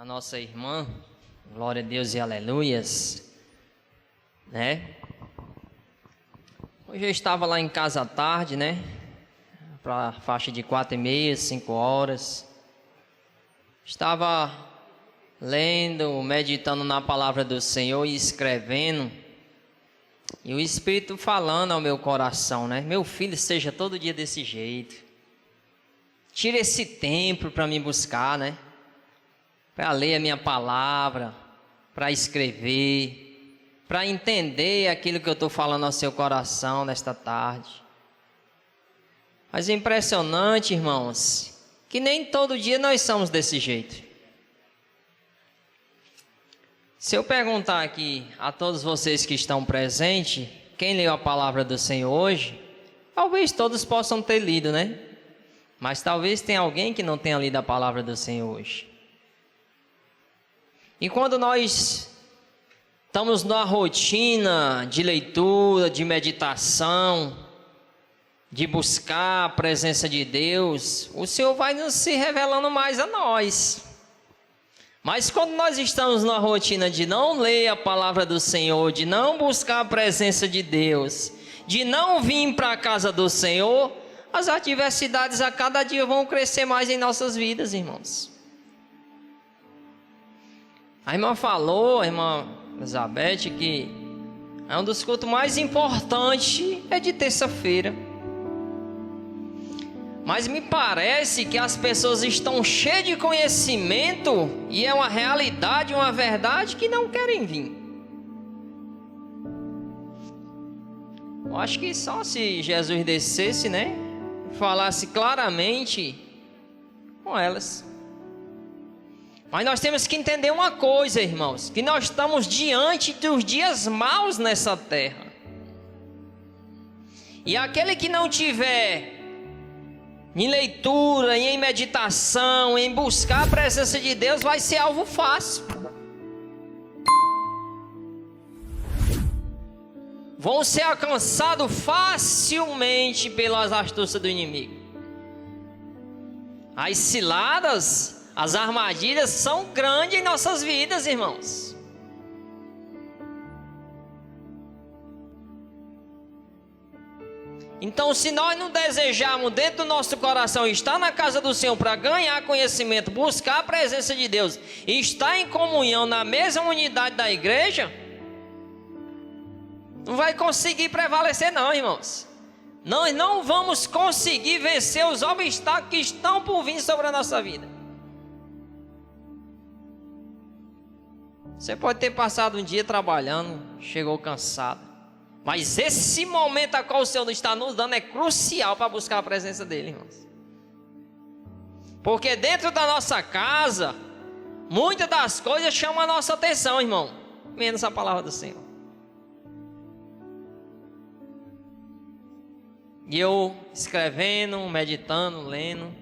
a nossa irmã, glória a Deus e aleluias, né? Hoje eu estava lá em casa à tarde, né? Para a faixa de 4h30, 5 horas. Estava lendo, meditando na palavra do Senhor e escrevendo. E o Espírito falando ao meu coração, né? Meu filho, seja todo dia desse jeito. Tire esse tempo para me buscar, né? Para ler a minha palavra, para escrever, para entender aquilo que eu estou falando ao seu coração nesta tarde. Mas é impressionante, irmãos, que nem todo dia nós somos desse jeito. Se eu perguntar aqui a todos vocês que estão presentes, quem leu a palavra do Senhor hoje, talvez todos possam ter lido, né? Mas talvez tenha alguém que não tenha lido a palavra do Senhor hoje. E quando nós estamos numa rotina de leitura, de meditação, de buscar a presença de Deus, o Senhor vai nos se revelando mais a nós. Mas quando nós estamos na rotina de não ler a palavra do Senhor, de não buscar a presença de Deus, de não vir para a casa do Senhor, as adversidades a cada dia vão crescer mais em nossas vidas, irmãos. A irmã falou, a irmã Elizabeth, que é um dos cultos mais importantes, é de terça-feira. Mas me parece que as pessoas estão cheias de conhecimento e é uma realidade, uma verdade que não querem vir. Eu acho que só se Jesus descesse, né? Falasse claramente com elas. Mas nós temos que entender uma coisa, irmãos, que nós estamos diante dos dias maus nessa terra. E aquele que não tiver em leitura, em meditação, em buscar a presença de Deus, vai ser alvo fácil. Vão ser alcançados facilmente pelas astúcias do inimigo. As ciladas, as armadilhas são grandes em nossas vidas, irmãos. Então, se nós não desejarmos dentro do nosso coração estar na casa do Senhor para ganhar conhecimento, buscar a presença de Deus e estar em comunhão na mesma unidade da igreja, não vai conseguir prevalecer não, irmãos. Nós não vamos conseguir vencer os obstáculos que estão por vir sobre a nossa vida. Você pode ter passado um dia trabalhando, chegou cansado, mas esse momento a qual o Senhor está nos dando é crucial para buscar a presença dEle, irmãos. Porque dentro da nossa casa, muitas das coisas chamam a nossa atenção, irmão, menos a palavra do Senhor. E eu escrevendo, meditando, lendo,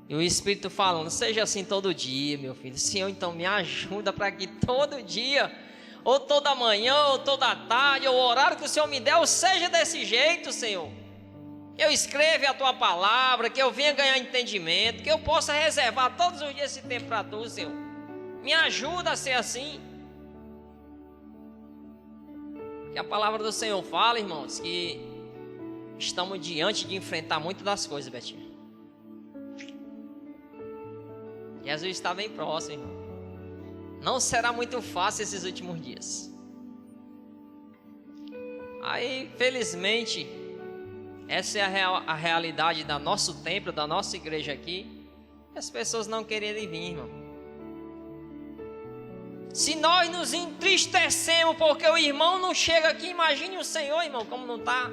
e o Espírito falando, seja assim todo dia, meu filho. Senhor, então me ajuda para que todo dia, ou toda manhã, ou toda tarde, ou o horário que o Senhor me der, ou seja desse jeito, Senhor. Que eu escreva a Tua palavra, que eu venha ganhar entendimento, que eu possa reservar todos os dias esse tempo para Tu, Senhor. Me ajuda a ser assim. Que a palavra do Senhor fala, irmãos, que estamos diante de enfrentar muitas das coisas, Betinho. Jesus está bem próximo, irmão. Não será muito fácil esses últimos dias. Aí, felizmente, essa é a realidade do nosso templo, da nossa igreja aqui. As pessoas não querem vir, irmão. Se nós nos entristecemos porque o irmão não chega aqui, imagine o Senhor, irmão, como não está.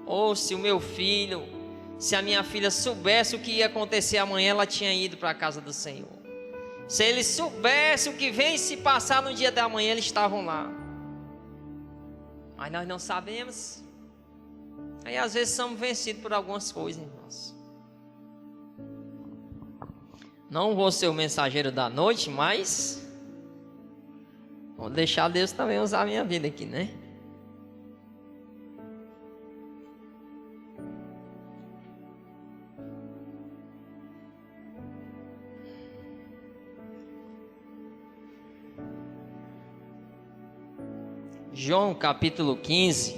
Ou se o meu filho, se a minha filha soubesse o que ia acontecer amanhã, ela tinha ido para a casa do Senhor. Se eles soubessem o que vem se passar no dia da manhã, eles estavam lá. Mas nós não sabemos. Aí às vezes somos vencidos por algumas coisas, irmãos. Não vou ser o mensageiro da noite, mas vou deixar Deus também usar a minha vida aqui, né? João capítulo 15,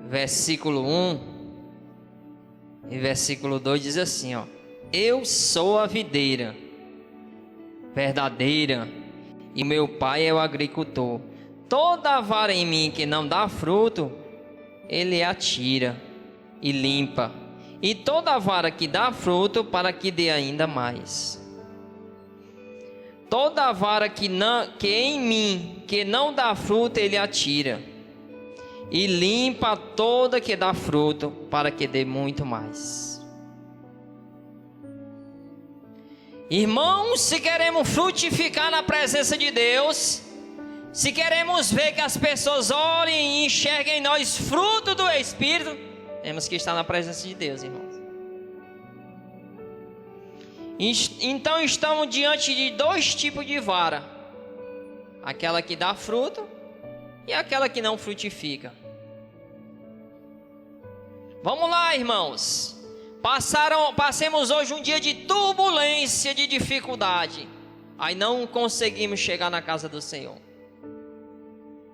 versículo 1 e versículo 2 diz assim, ó: Eu sou a videira verdadeira e meu pai é o agricultor. Toda vara em mim que não dá fruto, ele atira e limpa, e toda vara que dá fruto, para que dê ainda mais. Toda vara que em mim que não dá fruto, ele atira e limpa toda que dá fruto, para que dê muito mais. Irmãos, se queremos frutificar na presença de Deus, se queremos ver que as pessoas olhem e enxerguem em nós fruto do Espírito, temos que estar na presença de Deus, irmãos. Então estamos diante de dois tipos de vara: aquela que dá fruto e aquela que não frutifica. Vamos lá, irmãos. Passemos hoje um dia de turbulência, de dificuldade. Aí não conseguimos chegar na casa do Senhor.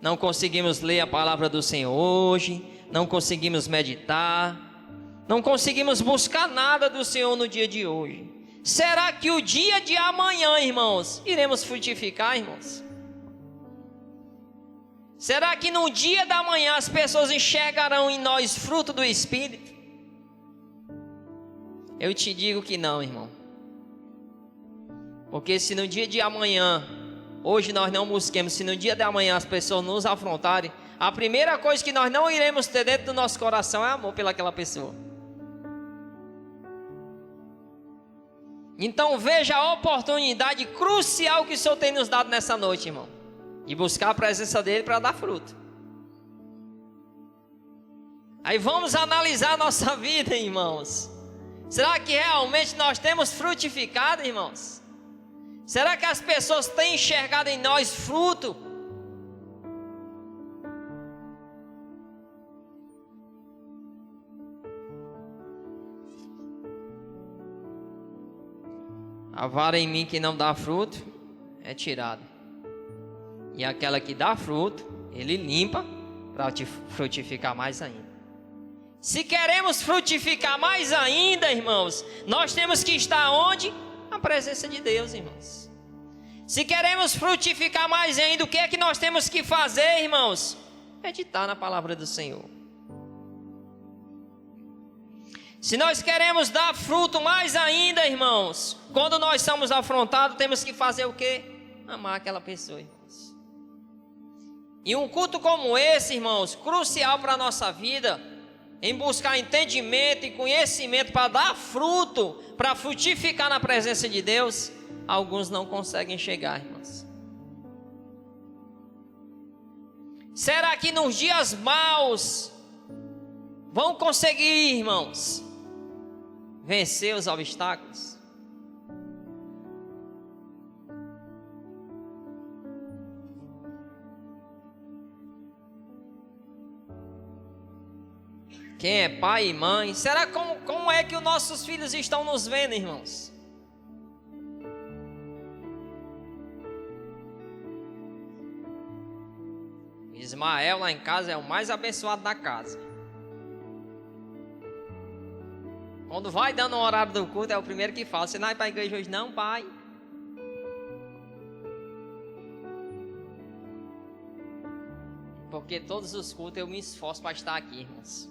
Não conseguimos ler a palavra do Senhor hoje. Não conseguimos meditar. Não conseguimos buscar nada do Senhor no dia de hoje. Será que o dia de amanhã, irmãos, iremos frutificar, irmãos? Será que no dia da manhã as pessoas enxergarão em nós fruto do Espírito? Eu te digo que não, irmão. Porque se no dia de amanhã, hoje nós não busquemos, se no dia de amanhã as pessoas nos afrontarem, a primeira coisa que nós não iremos ter dentro do nosso coração é amor pelaquela pessoa. Então veja a oportunidade crucial que o Senhor tem nos dado nessa noite, irmão, de buscar a presença dele para dar fruto. Aí vamos analisar a nossa vida, irmãos. Será que realmente nós temos frutificado, irmãos? Será que as pessoas têm enxergado em nós fruto? A vara em mim que não dá fruto é tirada, e aquela que dá fruto, ele limpa para te frutificar mais ainda. Se queremos frutificar mais ainda, irmãos, nós temos que estar onde? Na presença de Deus, irmãos. Se queremos frutificar mais ainda, o que é que nós temos que fazer, irmãos? Meditar na palavra do Senhor. Se nós queremos dar fruto mais ainda, irmãos, quando nós somos afrontados, temos que fazer o quê? Amar aquela pessoa, irmãos. E um culto como esse, irmãos, crucial para a nossa vida, em buscar entendimento e conhecimento para dar fruto, para frutificar na presença de Deus, alguns não conseguem chegar, irmãos. Será que nos dias maus vão conseguir, irmãos, vencer os obstáculos? Quem é pai e mãe, será como é que os nossos filhos estão nos vendo, irmãos? Ismael lá em casa é o mais abençoado da casa. Quando vai dando o horário do culto, é o primeiro que fala: você não vai para a igreja hoje não, pai? Porque todos os cultos eu me esforço para estar aqui, irmãos.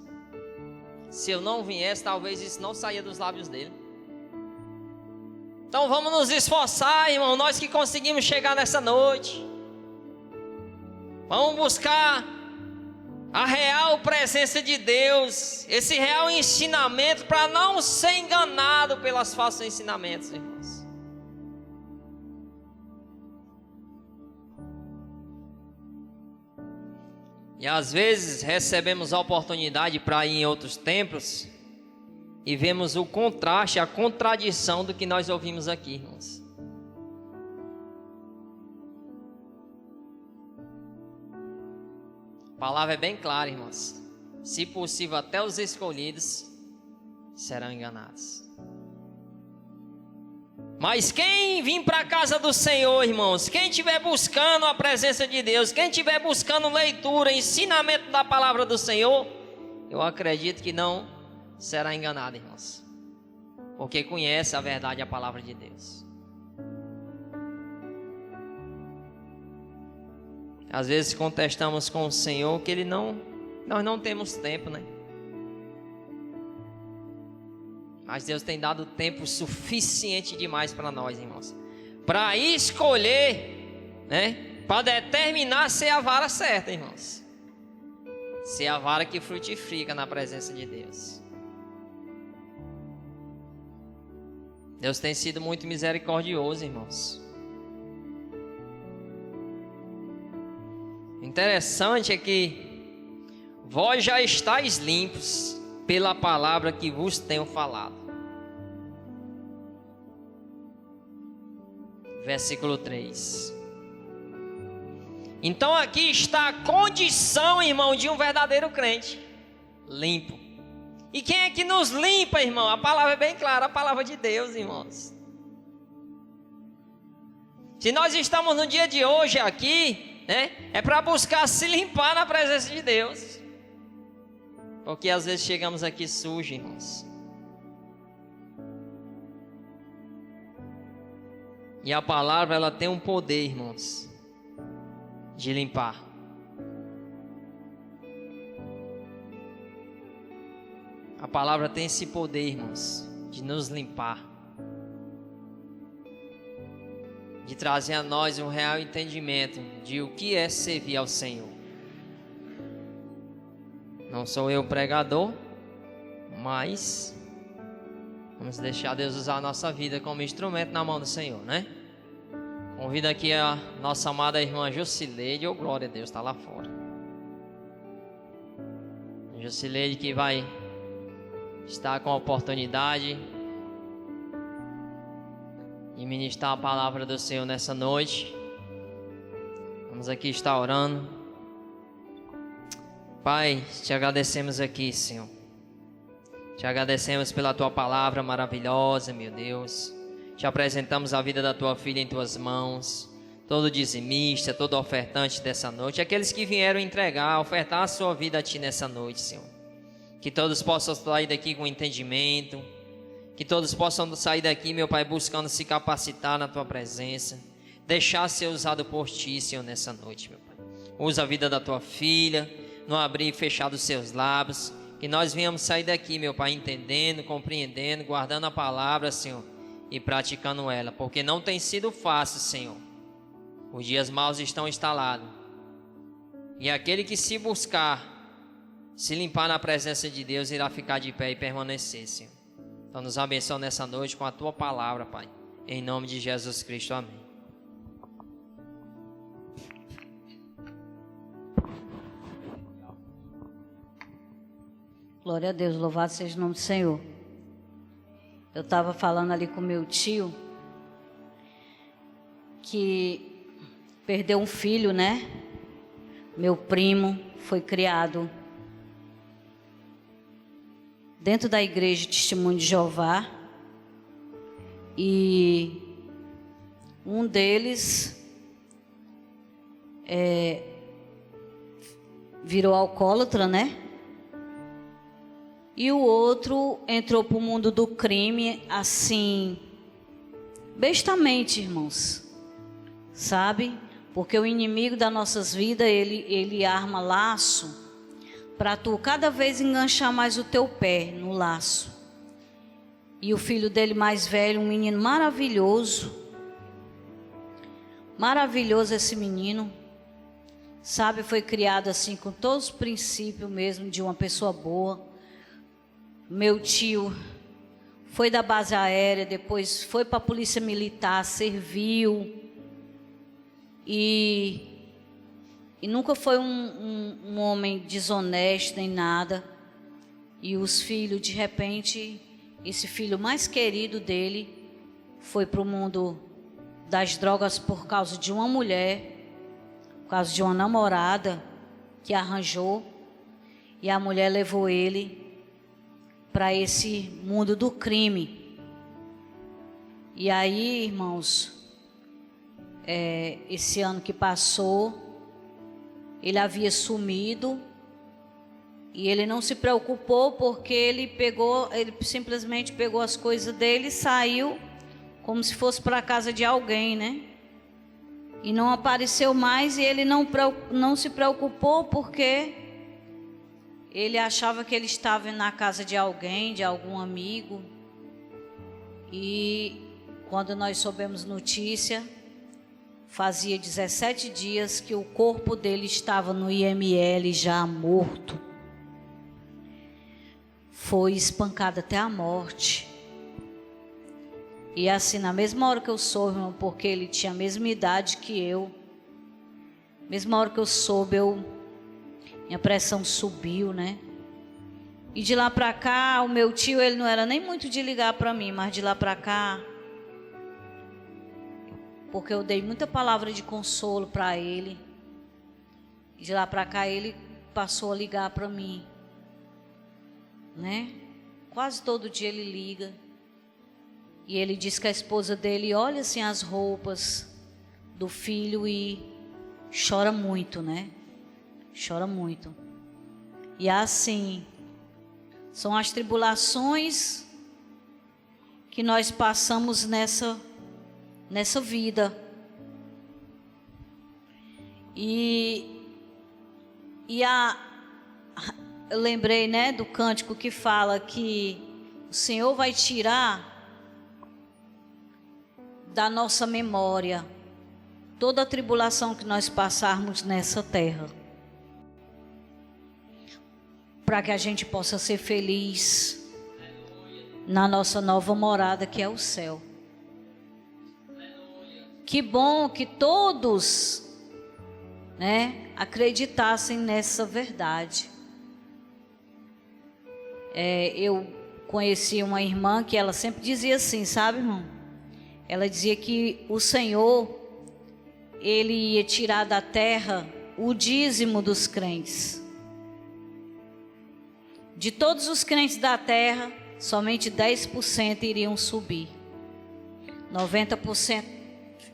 Se eu não viesse, talvez isso não saia dos lábios dele. Então vamos nos esforçar, irmão, nós que conseguimos chegar nessa noite. Vamos buscar a real presença de Deus, esse real ensinamento, para não ser enganado pelas falsos ensinamentos, irmãos. E às vezes recebemos a oportunidade para ir em outros templos e vemos o contraste, a contradição do que nós ouvimos aqui, irmãos. A palavra é bem clara, irmãos. Se possível, até os escolhidos serão enganados. Mas quem vir para a casa do Senhor, irmãos, quem estiver buscando a presença de Deus, quem estiver buscando leitura, ensinamento da palavra do Senhor, eu acredito que não será enganado, irmãos, porque conhece a verdade, a palavra de Deus. Às vezes contestamos com o Senhor que nós não temos tempo, né? Mas Deus tem dado tempo suficiente demais para nós, irmãos, para escolher, né? Para determinar se é a vara certa, irmãos, se é a vara que frutifica na presença de Deus. Deus tem sido muito misericordioso, irmãos. Interessante é que vós já estáis limpos pela palavra que vos tenho falado. Versículo 3. Então aqui está a condição, irmão, de um verdadeiro crente: limpo. E quem é que nos limpa, irmão? A palavra é bem clara, a palavra de Deus, irmãos. Se nós estamos no dia de hoje aqui, né, é para buscar se limpar na presença de Deus. Porque às vezes chegamos aqui sujos, irmãos. E a palavra, ela tem um poder, irmãos, de limpar. A palavra tem esse poder, irmãos, de nos limpar, de trazer a nós um real entendimento de o que é servir ao Senhor. Não sou eu o pregador, mas vamos deixar Deus usar a nossa vida como instrumento na mão do Senhor, né? Convido aqui a nossa amada irmã Jusileide, oh glória a Deus, está lá fora. Jusileide que vai estar com a oportunidade de ministrar a palavra do Senhor nessa noite. Vamos aqui estar orando. Pai, te agradecemos aqui, Senhor. Te agradecemos pela tua palavra maravilhosa, meu Deus. Te apresentamos a vida da tua filha em tuas mãos. Todo dizimista, todo ofertante dessa noite, aqueles que vieram entregar, ofertar a sua vida a ti nessa noite, Senhor. Que todos possam sair daqui com entendimento. Que todos possam sair daqui, meu Pai, buscando se capacitar na tua presença. Deixar ser usado por ti, Senhor, nessa noite, meu Pai. Usa a vida da tua filha, não abrir e fechar dos seus lábios. Que nós venhamos sair daqui, meu Pai, entendendo, compreendendo, guardando a palavra, Senhor, e praticando ela. Porque não tem sido fácil, Senhor. Os dias maus estão instalados. E aquele que se buscar, se limpar na presença de Deus, irá ficar de pé e permanecer, Senhor. Então nos abençoa nessa noite com a tua palavra, Pai. Em nome de Jesus Cristo, amém. Glória a Deus, louvado seja o nome do Senhor. Eu estava falando ali com meu tio, que perdeu um filho, né? Meu primo foi criado dentro da igreja de Testemunho de Jeová. E um deles virou alcoólatra, né? E o outro entrou para o mundo do crime, assim, bestamente, irmãos. Sabe? Porque o inimigo das nossas vidas, ele arma laço para tu cada vez enganchar mais o teu pé no laço. E o filho dele mais velho, um menino maravilhoso. Maravilhoso esse menino. Sabe, foi criado assim com todos os princípios mesmo de uma pessoa boa. Meu tio foi da base aérea, depois foi para a polícia militar, serviu. E nunca foi um homem desonesto nem nada. E os filhos, de repente, esse filho mais querido dele foi para o mundo das drogas por causa de uma mulher, por causa de uma namorada que arranjou. E a mulher levou ele para esse mundo do crime. E aí, irmãos, esse ano que passou, ele havia sumido e ele não se preocupou porque ele simplesmente pegou as coisas dele e saiu como se fosse para a casa de alguém, né? E não apareceu mais, e ele não se preocupou porque ele achava que ele estava na casa de alguém, de algum amigo. E quando nós soubemos notícia, fazia 17 dias que o corpo dele estava no IML já morto. Foi espancado até a morte. E assim, na mesma hora que eu soube, irmão, porque ele tinha a mesma idade que eu, mesma hora que eu soube, minha pressão subiu, né? E de lá para cá, o meu tio, ele não era nem muito de ligar para mim, mas de lá para cá, porque eu dei muita palavra de consolo para ele, e de lá para cá ele passou a ligar para mim, né? Quase todo dia ele liga. E ele diz que a esposa dele olha assim as roupas do filho e chora muito, né? Chora muito. E assim, são as tribulações que nós passamos nessa vida. Eu lembrei, né, do cântico que fala que o Senhor vai tirar da nossa memória toda a tribulação que nós passarmos nessa terra, para que a gente possa ser feliz na nossa nova morada, que é o céu. Que bom que todos, né, acreditassem nessa verdade. Eu conheci uma irmã que ela sempre dizia assim, sabe, irmão? Ela dizia que o Senhor, ele ia tirar da terra o dízimo dos crentes. De todos os crentes da terra, somente 10% iriam subir. 90%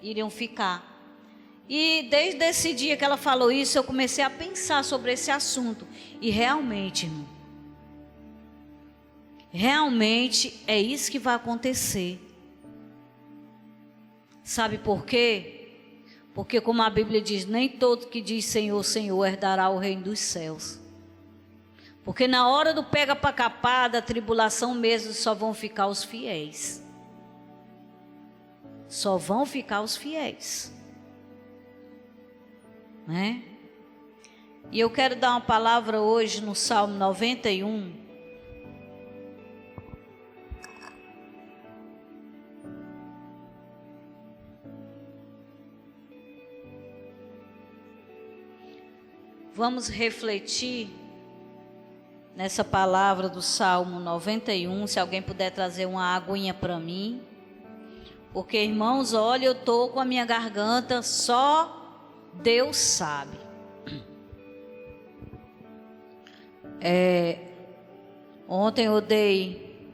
iriam ficar. E desde esse dia que ela falou isso, eu comecei a pensar sobre esse assunto. E realmente, irmão, realmente é isso que vai acontecer. Sabe por quê? Porque como a Bíblia diz, nem todo que diz Senhor, Senhor herdará o reino dos céus. Porque na hora do pega para capar, da tribulação mesmo, só vão ficar os fiéis. Só vão ficar os fiéis. Né? E eu quero dar uma palavra hoje no Salmo 91. Vamos refletir nessa palavra do Salmo 91. Se alguém puder trazer uma aguinha para mim. Porque, irmãos, olha, eu estou com a minha garganta, só Deus sabe. Ontem eu dei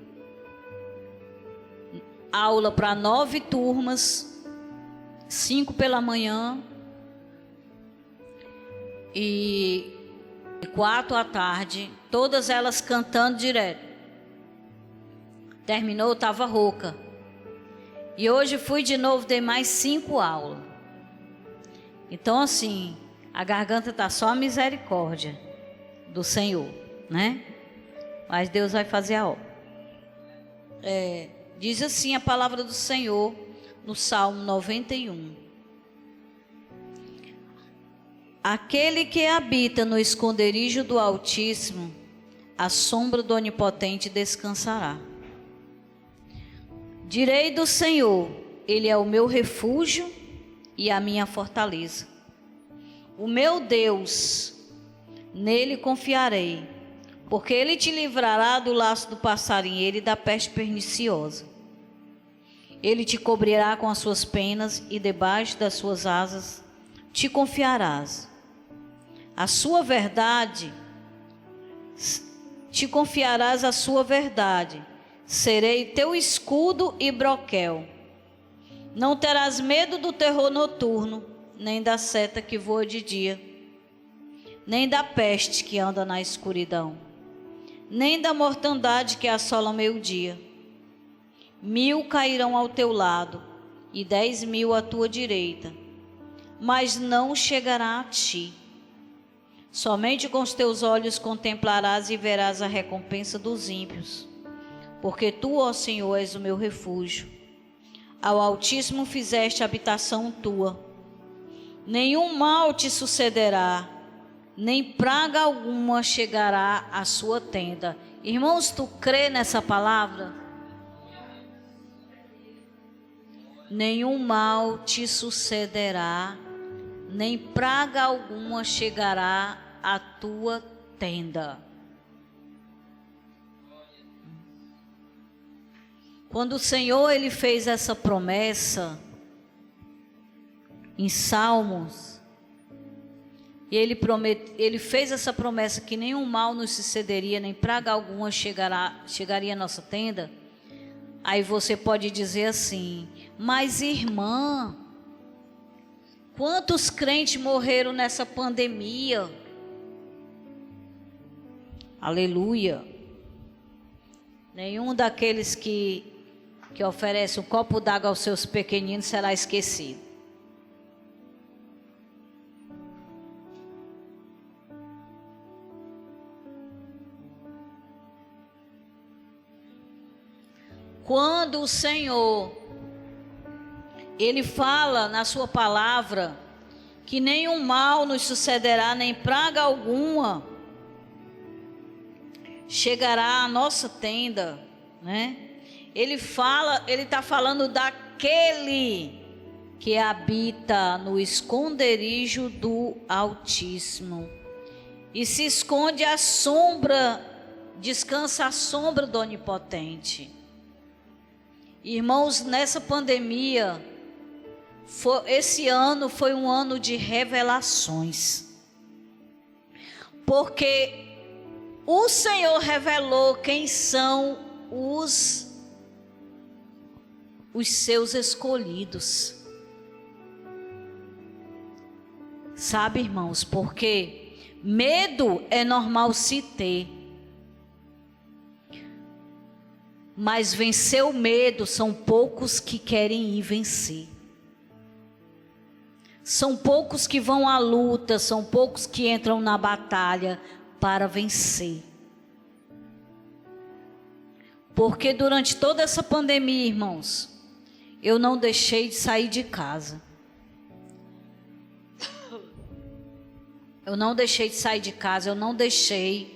aula para 9 turmas, 5 pela manhã e 4 à tarde, todas elas cantando direto. Terminou, eu estava rouca. E hoje fui de novo, dei mais 5 aulas. Então assim, a garganta está só a misericórdia do Senhor, né? Mas Deus vai fazer a obra. Diz assim a palavra do Senhor no Salmo 91. Aquele que habita no esconderijo do Altíssimo, à sombra do Onipotente descansará. Direi do Senhor, Ele é o meu refúgio e a minha fortaleza. O meu Deus, nele confiarei, porque Ele te livrará do laço do passarinheiro e da peste perniciosa. Ele te cobrirá com as suas penas e debaixo das suas asas te confiarás. A sua verdade, te confiarás a sua verdade. Serei teu escudo e broquel. Não terás medo do terror noturno, nem da seta que voa de dia, nem da peste que anda na escuridão, nem da mortandade que assola ao meio-dia. 1000 cairão ao teu lado e 10.000 à tua direita, mas não chegará a ti. Somente com os teus olhos contemplarás e verás a recompensa dos ímpios, porque tu, ó Senhor, és o meu refúgio. Ao Altíssimo fizeste habitação tua. Nenhum mal te sucederá, nem praga alguma chegará à sua tenda. Irmãos, tu crê nessa palavra? Nenhum mal te sucederá, nem praga alguma chegará à tua tenda. Quando o Senhor ele fez essa promessa em Salmos, e ele fez essa promessa que nenhum mal nos sucederia, nem praga alguma chegaria à nossa tenda. Aí você pode dizer assim: mas irmã, quantos crentes morreram nessa pandemia? Aleluia. Nenhum daqueles que oferece um copo d'água aos seus pequeninos será esquecido. Quando o Senhor, Ele fala na sua palavra que nenhum mal nos sucederá, nem praga alguma chegará à nossa tenda, né? Ele está falando daquele que habita no esconderijo do Altíssimo e se esconde à sombra, descansa à sombra do Onipotente. Irmãos, nessa pandemia, esse ano foi um ano de revelações, porque o Senhor revelou quem são os seus escolhidos. Sabe, irmãos, porque medo é normal se ter, mas vencer o medo são poucos que querem ir vencer. São poucos que vão à luta, são poucos que entram na batalha para vencer. Porque durante toda essa pandemia, irmãos, eu não deixei de sair de casa. Eu não deixei de sair de casa, eu não deixei.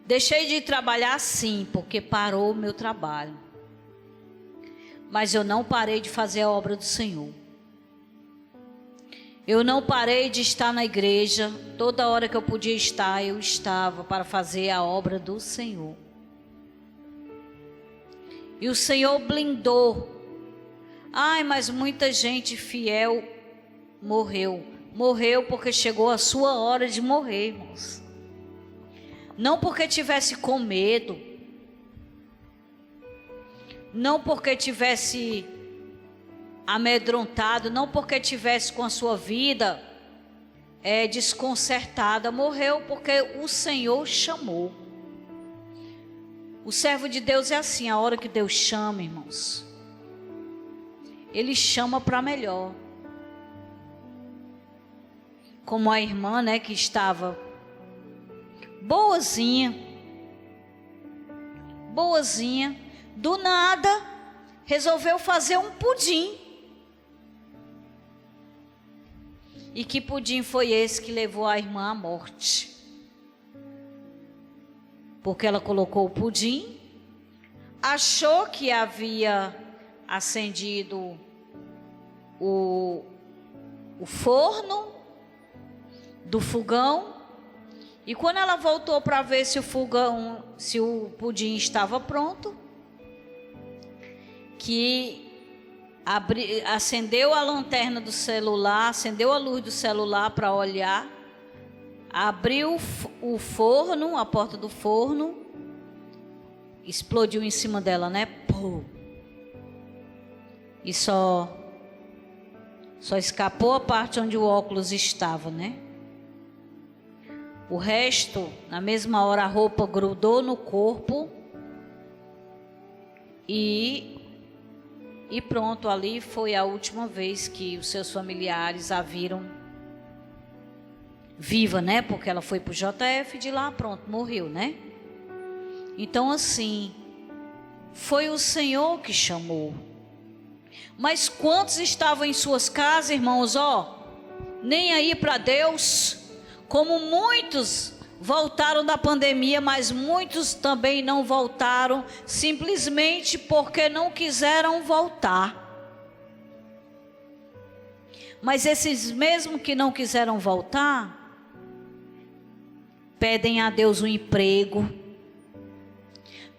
Deixei de trabalhar sim, porque parou o meu trabalho. Mas eu não parei de fazer a obra do Senhor. Eu não parei de estar na igreja. Toda hora que eu podia estar, eu estava para fazer a obra do Senhor. E o Senhor blindou. Ai, mas muita gente fiel morreu. Morreu porque chegou a sua hora de morrer, irmãos. Não porque tivesse com medo. Não porque tivesse amedrontado. Não porque tivesse com a sua vida desconcertada. Morreu porque o Senhor chamou. O servo de Deus é assim, a hora que Deus chama, irmãos, Ele chama para melhor. Como a irmã, né, que estava boazinha, do nada, resolveu fazer um pudim. E que pudim foi esse que levou a irmã à morte? Porque ela colocou o pudim, achou que havia acendido o forno do fogão, e quando ela voltou para ver se o pudim estava pronto, que acendeu a lanterna do celular, acendeu a luz do celular para olhar, abriu o forno, a porta do forno, explodiu em cima dela, né? Pô! E só Só escapou a parte onde o óculos estava, né? O resto, na mesma hora, a roupa grudou no corpo e pronto, ali foi a última vez que os seus familiares a viram viva, né? Porque ela foi pro JF e de lá, pronto, morreu, né? Então, assim, foi o Senhor que chamou. Mas quantos estavam em suas casas, irmãos, nem aí para Deus? Como muitos voltaram da pandemia, mas muitos também não voltaram, simplesmente porque não quiseram voltar. Mas esses mesmos que não quiseram voltar, pedem a Deus um emprego,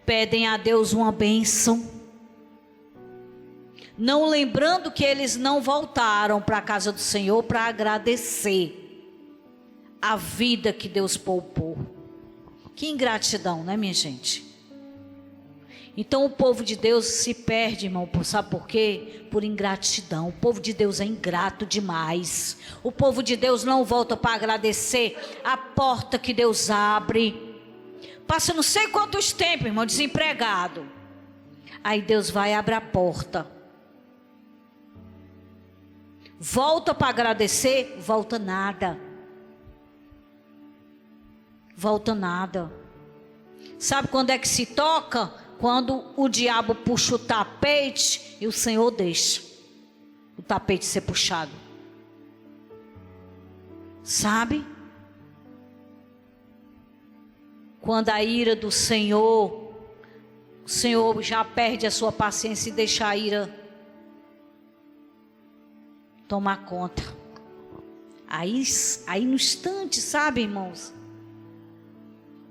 pedem a Deus uma bênção, não lembrando que eles não voltaram para a casa do Senhor para agradecer a vida que Deus poupou. Que ingratidão, né, minha gente? Então o povo de Deus se perde, irmão, sabe por quê? Por ingratidão. O povo de Deus é ingrato demais. O povo de Deus não volta para agradecer a porta que Deus abre. Passa não sei quantos tempos, irmão, desempregado. Aí Deus vai e abre a porta. Volta para agradecer, volta nada. Volta nada. Sabe quando é que se toca? Quando o diabo puxa o tapete e o Senhor deixa o tapete ser puxado. Sabe? Quando a ira do Senhor, o Senhor já perde a sua paciência e deixa a ira tomar conta. Aí no instante, sabe, irmãos?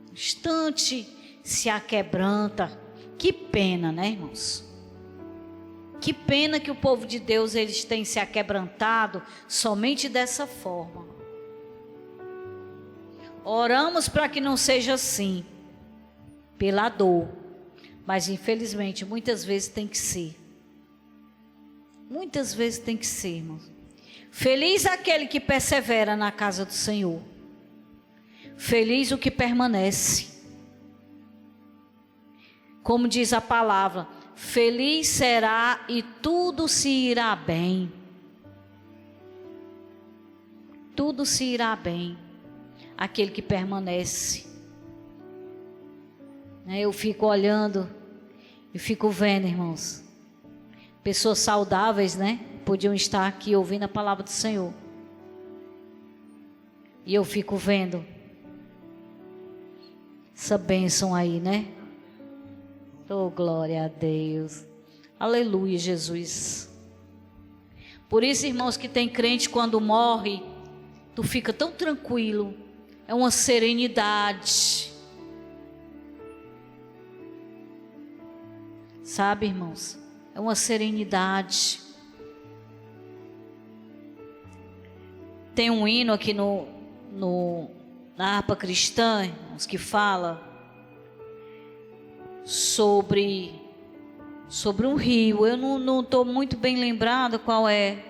No instante se aquebranta. Que pena, né, irmãos? Que pena que o povo de Deus, eles têm se aquebrantado somente dessa forma. Oramos para que não seja assim, pela dor, mas infelizmente muitas vezes tem que ser. Muitas vezes tem que ser, irmãos. Feliz aquele que persevera na casa do Senhor. Feliz o que permanece. Como diz a palavra, feliz será e tudo se irá bem. Tudo se irá bem. Aquele que permanece. Eu fico olhando e fico vendo, irmãos. Pessoas saudáveis, né? Podiam estar aqui ouvindo a palavra do Senhor. E eu fico vendo essa bênção aí, né? Oh, glória a Deus. Aleluia, Jesus. Por isso, irmãos, que tem crente quando morre, tu fica tão tranquilo. É uma serenidade. Sabe, irmãos? É uma serenidade. Tem um hino aqui na harpa cristã, irmãos, que fala sobre um rio. Eu não estou muito bem lembrada qual é.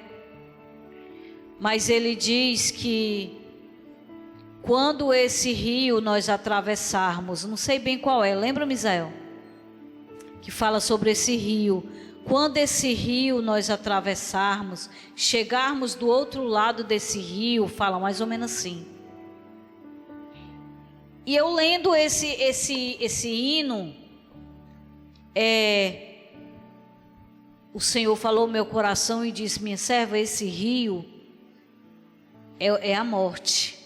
Mas ele diz que quando esse rio nós atravessarmos, não sei bem qual é, lembra, Misael? Que fala sobre esse rio. Quando esse rio nós atravessarmos, chegarmos do outro lado desse rio, fala mais ou menos assim. E eu lendo esse hino, o Senhor falou no meu coração e disse: minha serva, esse rio é a morte.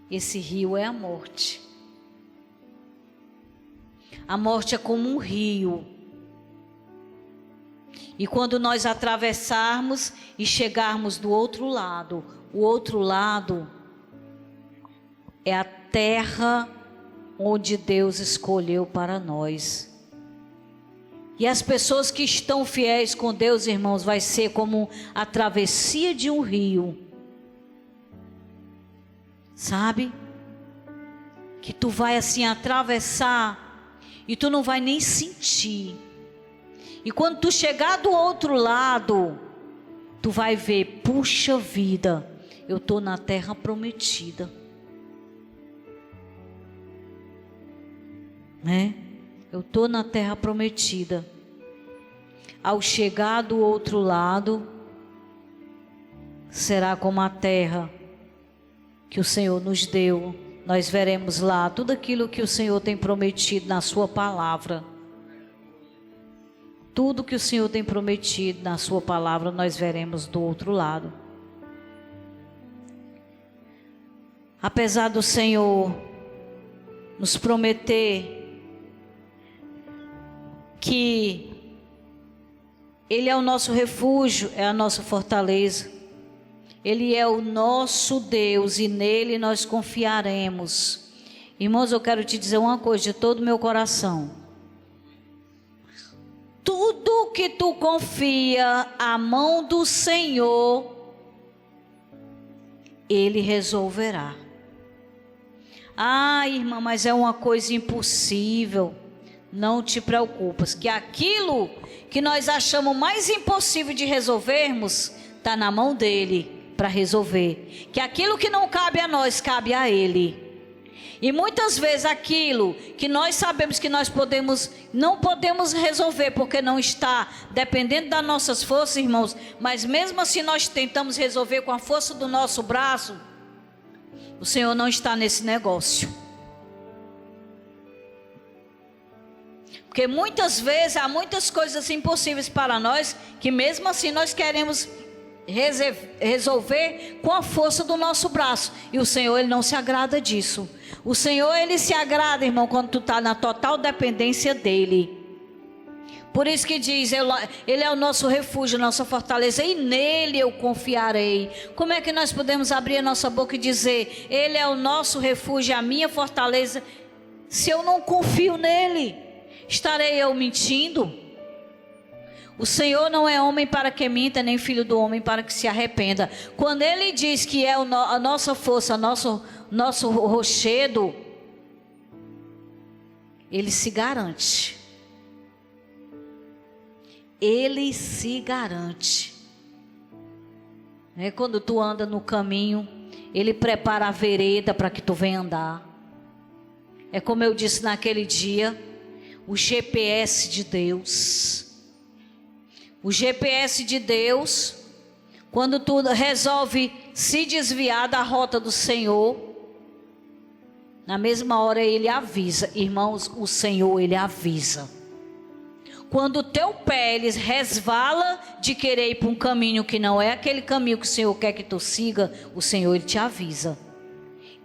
Esse rio é a morte. A morte é como um rio. E quando nós atravessarmos e chegarmos do outro lado, o outro lado é a terra onde Deus escolheu para nós. E as pessoas que estão fiéis com Deus, irmãos, vai ser como a travessia de um rio. Sabe? Que tu vai assim atravessar e tu não vai nem sentir. E quando tu chegar do outro lado, tu vai ver, puxa vida, eu estou na terra prometida. Né? Eu estou na terra prometida. Ao chegar do outro lado, será como a terra que o Senhor nos deu. Nós veremos lá tudo aquilo que o Senhor tem prometido na sua palavra. Tudo que o Senhor tem prometido na sua palavra, nós veremos do outro lado. Apesar do Senhor nos prometer que Ele é o nosso refúgio, é a nossa fortaleza. Ele é o nosso Deus e nele nós confiaremos. Irmãos, eu quero te dizer uma coisa de todo o meu coração. Tudo que tu confia à mão do Senhor, Ele resolverá. Ah, irmã, mas é uma coisa impossível. Não te preocupas, que aquilo que nós achamos mais impossível de resolvermos, está na mão dEle para resolver. Que aquilo que não cabe a nós, cabe a Ele. E muitas vezes aquilo que nós sabemos que nós não podemos resolver, porque não está dependendo das nossas forças, irmãos, mas mesmo assim nós tentamos resolver com a força do nosso braço, o Senhor não está nesse negócio. Porque muitas vezes há muitas coisas impossíveis para nós, que mesmo assim nós queremos resolver com a força do nosso braço. E o Senhor, Ele não se agrada disso. O Senhor, Ele se agrada, irmão, quando tu está na total dependência dEle. Por isso que diz, Ele é o nosso refúgio, nossa fortaleza, e nele eu confiarei. Como é que nós podemos abrir a nossa boca e dizer, Ele é o nosso refúgio, a minha fortaleza, se eu não confio nele? Estarei eu mentindo? O Senhor não é homem para que minta, nem filho do homem para que se arrependa. Quando Ele diz que é a nossa força, nosso rochedo, Ele se garante. Ele se garante. Quando tu anda no caminho, Ele prepara a vereda para que tu venha andar. É como eu disse naquele dia, o GPS de Deus. O GPS de Deus, quando tu resolve se desviar da rota do Senhor, na mesma hora Ele avisa. Irmãos, o Senhor, Ele avisa. Quando o teu pé ele resvala de querer ir para um caminho que não é aquele caminho que o Senhor quer que tu siga, o Senhor, Ele te avisa.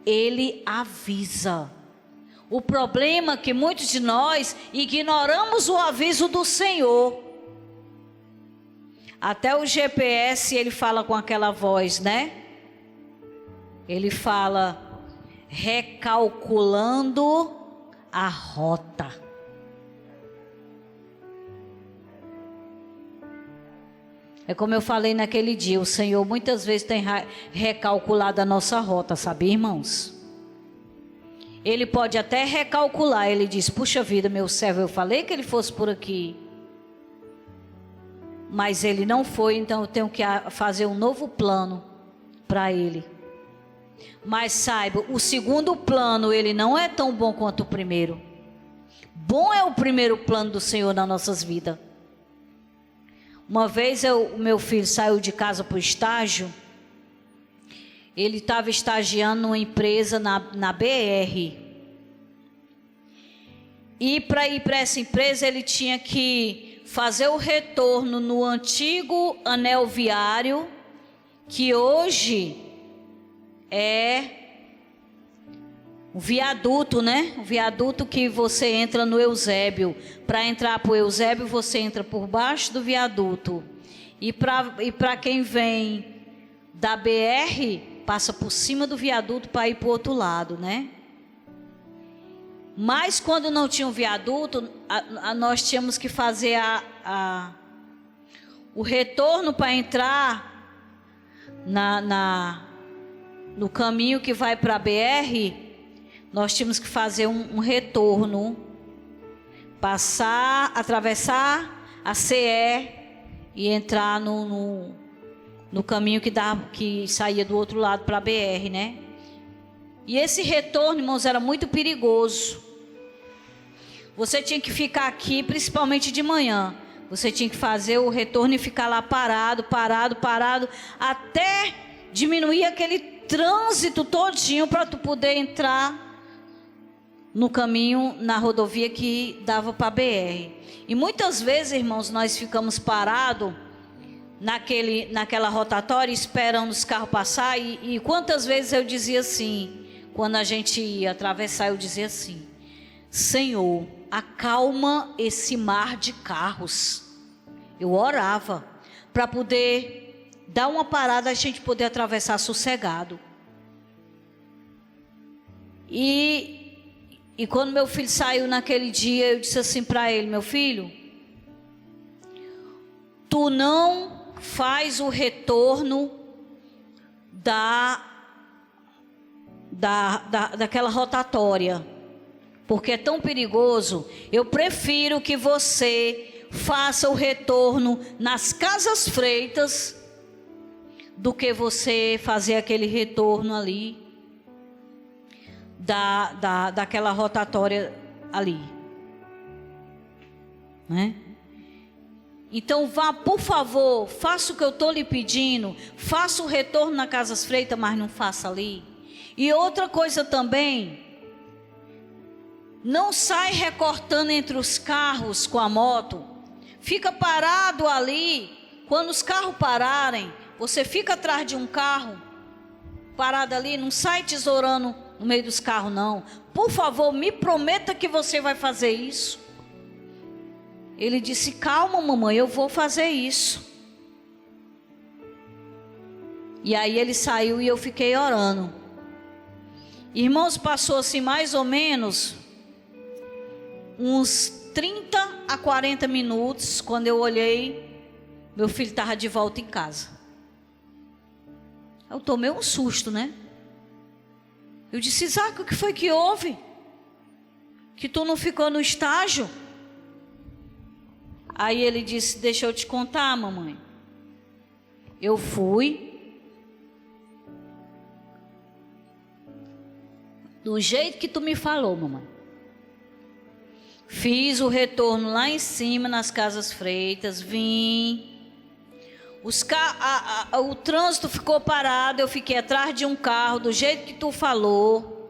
Ele avisa. O problema é que muitos de nós ignoramos o aviso do Senhor. Até o GPS, ele fala com aquela voz, né? Ele fala, recalculando a rota. É como eu falei naquele dia, o Senhor muitas vezes tem recalculado a nossa rota, sabe, irmãos? Ele pode até recalcular, ele diz, puxa vida, meu servo, eu falei que ele fosse por aqui. Mas ele não foi, então eu tenho que fazer um novo plano para ele. Mas saiba, o segundo plano, ele não é tão bom quanto o primeiro. Bom é o primeiro plano do Senhor nas nossas vidas. Uma vez o meu filho saiu de casa para o estágio. Ele estava estagiando numa empresa na BR. E para ir para essa empresa ele tinha que fazer o retorno no antigo anel viário, que hoje é o viaduto, né? O viaduto que você entra no Eusébio. Para entrar para o Eusébio você entra por baixo do viaduto. E para quem vem da BR, passa por cima do viaduto para ir para o outro lado, né? Mas quando não tinha um viaduto, nós tínhamos que fazer o retorno para entrar no caminho que vai para a BR. Nós tínhamos que fazer um retorno, atravessar a CE e entrar no no caminho que saía do outro lado para a BR, né? E esse retorno, irmãos, era muito perigoso. Você tinha que ficar aqui, principalmente de manhã. Você tinha que fazer o retorno e ficar lá parado, até diminuir aquele trânsito todinho para tu poder entrar no caminho, na rodovia que dava para a BR. E muitas vezes, irmãos, nós ficamos parados naquela rotatória, esperando os carros passar. E quantas vezes eu dizia assim, quando a gente ia atravessar, eu dizia assim: Senhor, acalma esse mar de carros. Eu orava para poder dar uma parada, a gente poder atravessar sossegado. E quando meu filho saiu naquele dia, eu disse assim para ele: meu filho, tu não faz o retorno daquela rotatória, porque é tão perigoso. Eu prefiro que você faça o retorno nas Casas Freitas do que você fazer aquele retorno ali daquela rotatória ali, né? Então vá, por favor, faça o que eu estou lhe pedindo, faça o retorno na Casas Freitas, mas não faça ali. E outra coisa também, não sai recortando entre os carros com a moto, fica parado ali. Quando os carros pararem, você fica atrás de um carro, parado ali, não sai tesourando no meio dos carros não. Por favor, me prometa que você vai fazer isso. Ele disse: calma, mamãe, eu vou fazer isso. E aí ele saiu e eu fiquei orando. Irmãos, passou assim mais ou menos uns 30 a 40 minutos. Quando eu olhei, meu filho estava de volta em casa. Eu tomei um susto, né? Eu disse: Isaac, o que foi que houve? Que tu não ficou no estágio? Aí ele disse: deixa eu te contar, mamãe. Eu fui do jeito que tu me falou, mamãe. Fiz o retorno lá em cima, nas Casas Freitas, vim. O trânsito ficou parado, eu fiquei atrás de um carro, do jeito que tu falou.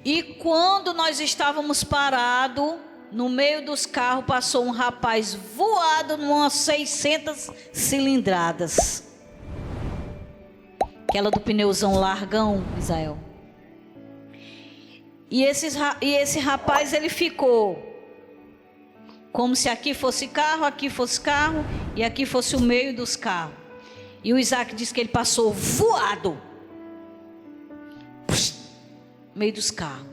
E quando nós estávamos parados, no meio dos carros, passou um rapaz voado numas 600 cilindradas. Aquela do pneuzão largão, Israel. E esse rapaz, ele ficou como se aqui fosse carro e aqui fosse o meio dos carros. E o Isaac disse que ele passou voado no meio dos carros.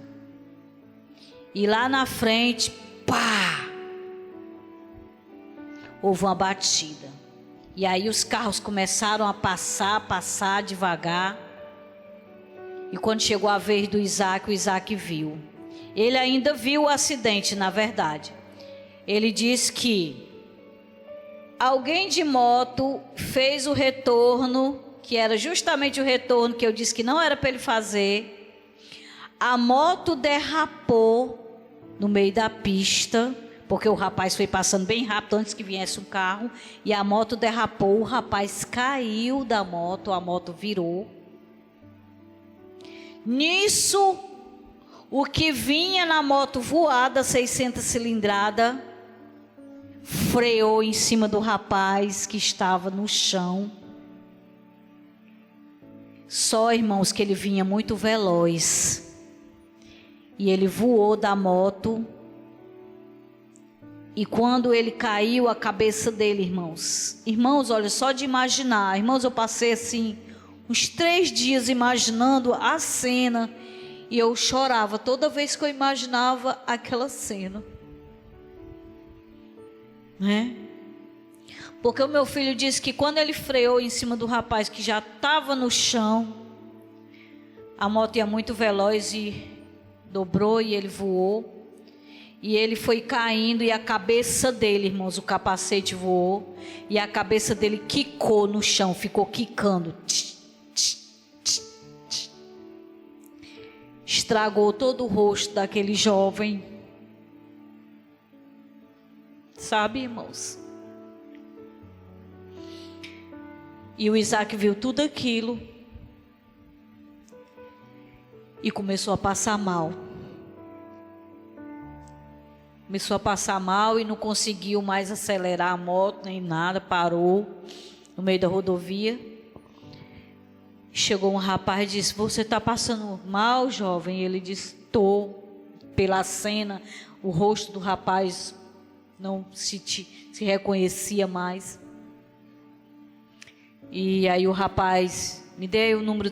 E lá na frente, pá, houve uma batida. E aí os carros começaram a passar devagar. E quando chegou a vez do Isaac, o Isaac viu. Ele ainda viu o acidente, na verdade. Ele disse que alguém de moto fez o retorno, que era justamente o retorno que eu disse que não era para ele fazer. A moto derrapou no meio da pista, porque o rapaz foi passando bem rápido antes que viesse um carro, e a moto derrapou, o rapaz caiu da moto, a moto virou. Nisso, o que vinha na moto voada, 600 cilindrada, freou em cima do rapaz que estava no chão. Só, irmãos, que ele vinha muito veloz. E ele voou da moto. E quando ele caiu, a cabeça dele, irmãos, olha, só de imaginar, irmãos, eu passei assim uns 3 dias imaginando a cena, e eu chorava toda vez que eu imaginava aquela cena, né? Porque o meu filho disse que quando ele freou em cima do rapaz que já estava no chão, a moto ia muito veloz e dobrou e ele voou. E ele foi caindo e a cabeça dele, irmãos, o capacete voou e a cabeça dele quicou no chão, ficou quicando. Estragou todo o rosto daquele jovem. Sabe, irmãos? E o Isaac viu tudo aquilo e começou a passar mal. Começou a passar mal e não conseguiu mais acelerar a moto nem nada, parou no meio da rodovia. Chegou um rapaz e disse: você está passando mal, jovem? Ele disse: estou. Pela cena, o rosto do rapaz não se reconhecia mais. E aí o rapaz, me deu o número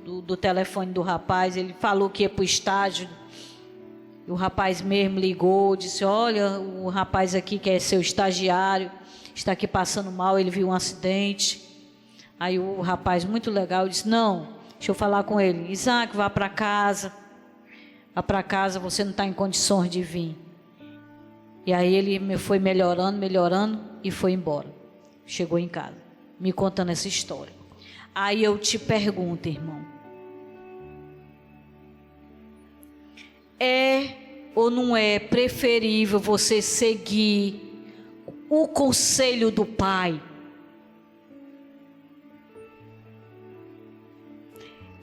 do telefone do rapaz. Ele falou que ia para o estágio. E o rapaz mesmo ligou, disse: olha, o rapaz aqui que é seu estagiário, está aqui passando mal, ele viu um acidente. Aí o rapaz, muito legal, disse: não, deixa eu falar com ele. Isaac, vá para casa. Vá para casa, você não está em condições de vir. E aí ele foi melhorando e foi embora. Chegou em casa, me contando essa história. Aí eu te pergunto, irmão, é ou não é preferível você seguir o conselho do pai?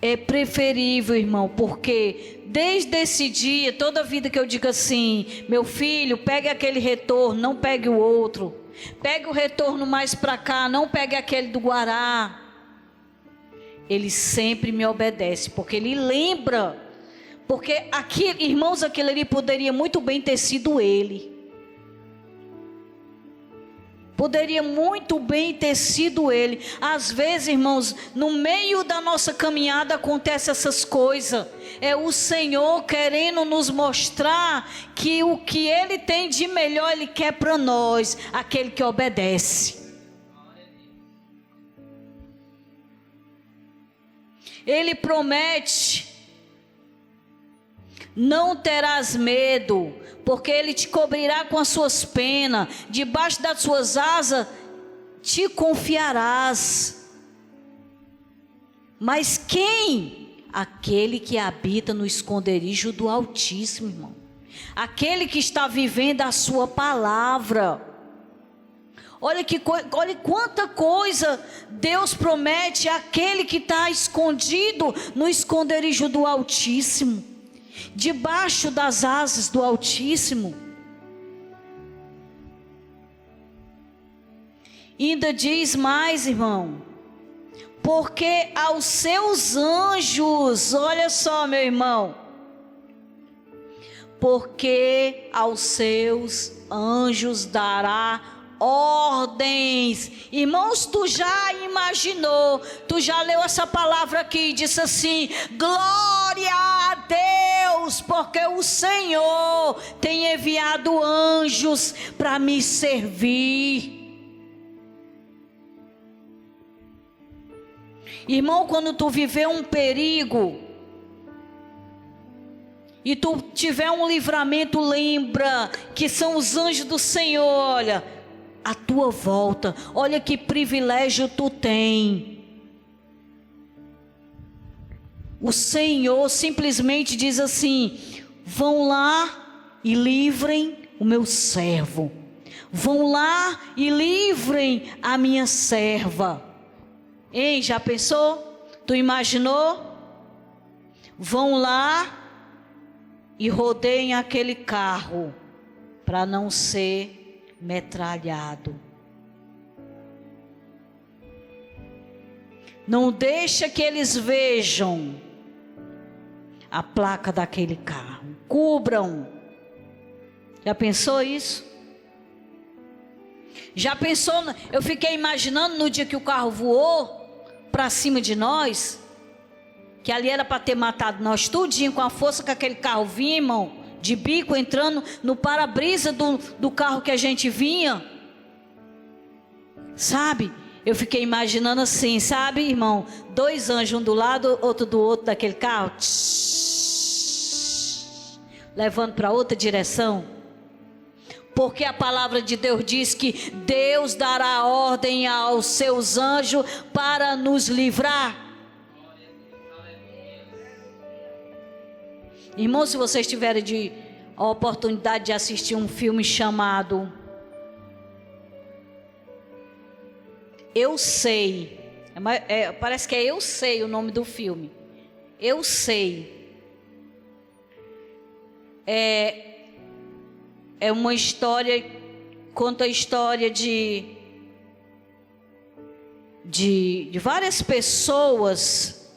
É preferível, irmão, porque desde esse dia, toda vida que eu digo assim: meu filho, pegue aquele retorno, não pegue o outro. Pegue o retorno mais para cá, não pegue aquele do Guará. Ele sempre me obedece, porque ele lembra. Porque aqui, irmãos, aquilo ali poderia muito bem ter sido ele. Poderia muito bem ter sido ele. Às vezes, irmãos, no meio da nossa caminhada acontecem essas coisas. É o Senhor querendo nos mostrar que o que Ele tem de melhor Ele quer para nós, aquele que obedece. Ele promete: não terás medo, porque Ele te cobrirá com as suas penas, debaixo das suas asas te confiarás. Mas quem? Aquele que habita no esconderijo do Altíssimo, irmão. Aquele que está vivendo a sua palavra. Olha quanta coisa Deus promete àquele que está escondido no esconderijo do Altíssimo, debaixo das asas do Altíssimo. Ainda diz mais, irmão: porque aos seus anjos, olha só, meu irmão, porque aos seus anjos dará ordens. Irmãos, tu já imaginou, tu já leu essa palavra aqui e disse assim: glória a Deus, porque o Senhor tem enviado anjos para me servir. Irmão, quando tu viver um perigo e tu tiver um livramento, lembra que são os anjos do Senhor, olha, à tua volta. Olha que privilégio tu tem. O Senhor simplesmente diz assim: vão lá e livrem o meu servo. Vão lá e livrem a minha serva. Hein, já pensou? Tu imaginou? Vão lá e rodeiem aquele carro para não ser metralhado. Não deixa que eles vejam a placa daquele carro. Cubram. Já pensou isso? Já pensou? Eu fiquei imaginando no dia que o carro voou para cima de nós, que ali era para ter matado nós tudinho, com a força que aquele carro vinha, irmão, de bico entrando no para-brisa do carro que a gente vinha. Sabe? Eu fiquei imaginando assim, sabe, irmão? 2 anjos, um do lado, outro do outro daquele carro. levando para outra direção? Porque a palavra de Deus diz que Deus dará ordem aos seus anjos para nos livrar. Irmão, se vocês tiverem a oportunidade de assistir um filme chamado Eu Sei, parece que é Eu Sei o nome do filme. Eu Sei. É uma história, conta a história de várias pessoas